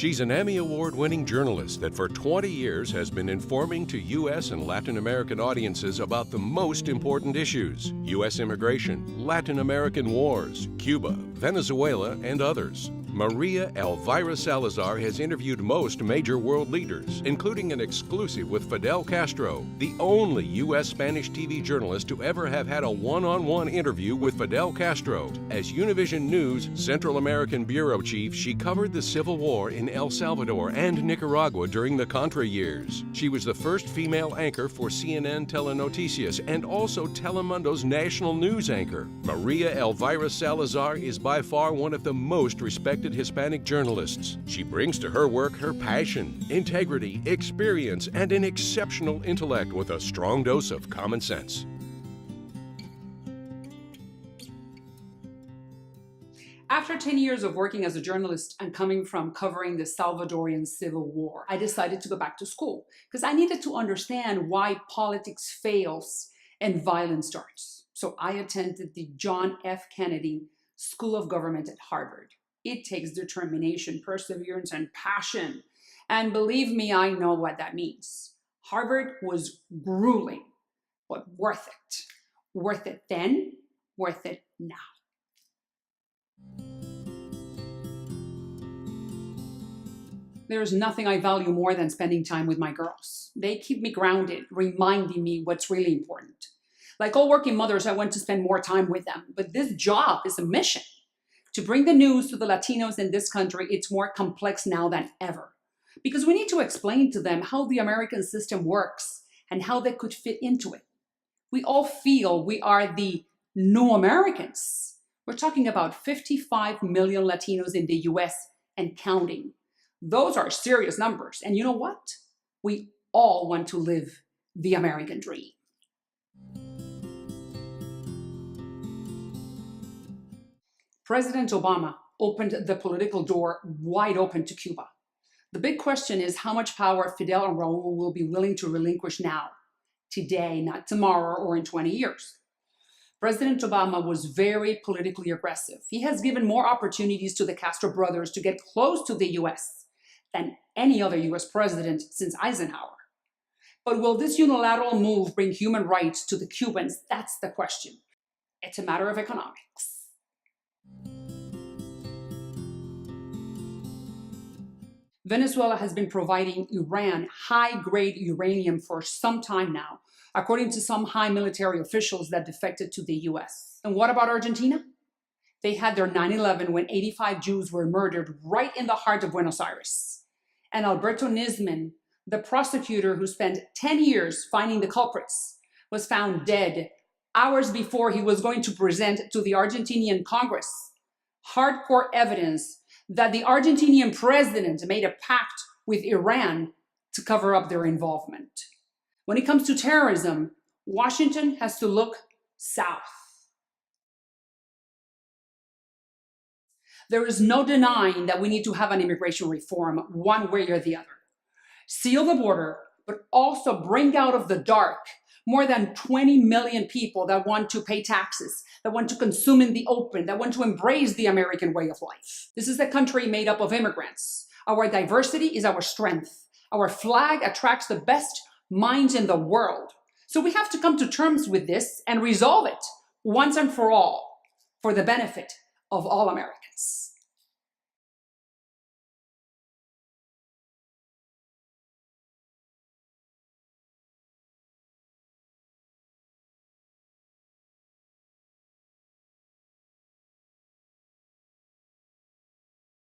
She's an Emmy Award-winning journalist that for 20 years has been informing to U.S. and Latin American audiences about the most important issues: U.S. immigration, Latin American wars, Cuba, Venezuela, and others. Maria Elvira Salazar has interviewed most major world leaders, including an exclusive with Fidel Castro, the only U.S. Spanish TV journalist to ever have had a one-on-one interview with Fidel Castro. As Univision News Central American Bureau Chief, she covered the Civil War in El Salvador and Nicaragua during the Contra years. She was the first female anchor for CNN Telenoticias and also Telemundo's national news anchor. Maria Elvira Salazar is by far one of the most respected Hispanic journalists. She brings to her work her passion, integrity, experience, and an exceptional intellect with a strong dose of common sense. After 10 years of working as a journalist and coming from covering the Salvadorian Civil War, I decided to go back to school because I needed to understand why politics fails and violence starts. So I attended the John F. Kennedy School of Government at Harvard. It takes determination, perseverance, and passion. And believe me, I know what that means. Harvard was grueling, but worth it. Worth it then, worth it now. There's nothing I value more than spending time with my girls. They keep me grounded, reminding me what's really important. Like all working mothers, I want to spend more time with them, but this job is a mission. To bring the news to the Latinos in this country, it's more complex now than ever. Because we need to explain to them how the American system works and how they could fit into it. We all feel we are the new Americans. We're talking about 55 million Latinos in the US and counting. Those are serious numbers. And you know what? We all want to live the American dream. President Obama opened the political door wide open to Cuba. The big question is how much power Fidel and Raul will be willing to relinquish now, today, not tomorrow or in 20 years. President Obama was very politically aggressive. He has given more opportunities to the Castro brothers to get close to the US than any other US president since Eisenhower. But will this unilateral move bring human rights to the Cubans? That's the question. It's a matter of economics. Venezuela has been providing Iran high-grade uranium for some time now, according to some high military officials that defected to the US. And what about Argentina? They had their 9/11 when 85 Jews were murdered right in the heart of Buenos Aires. And Alberto Nisman, the prosecutor who spent 10 years finding the culprits, was found dead hours before he was going to present to the Argentinian Congress hardcore evidence that the Argentinian president made a pact with Iran to cover up their involvement. When it comes to terrorism, Washington has to look south. There is no denying that we need to have an immigration reform one way or the other. Seal the border, but also bring out of the dark more than 20 million people that want to pay taxes, that want to consume in the open, that want to embrace the American way of life. This is a country made up of immigrants. Our diversity is our strength. Our flag attracts the best minds in the world. So we have to come to terms with this and resolve it once and for all for the benefit of all Americans.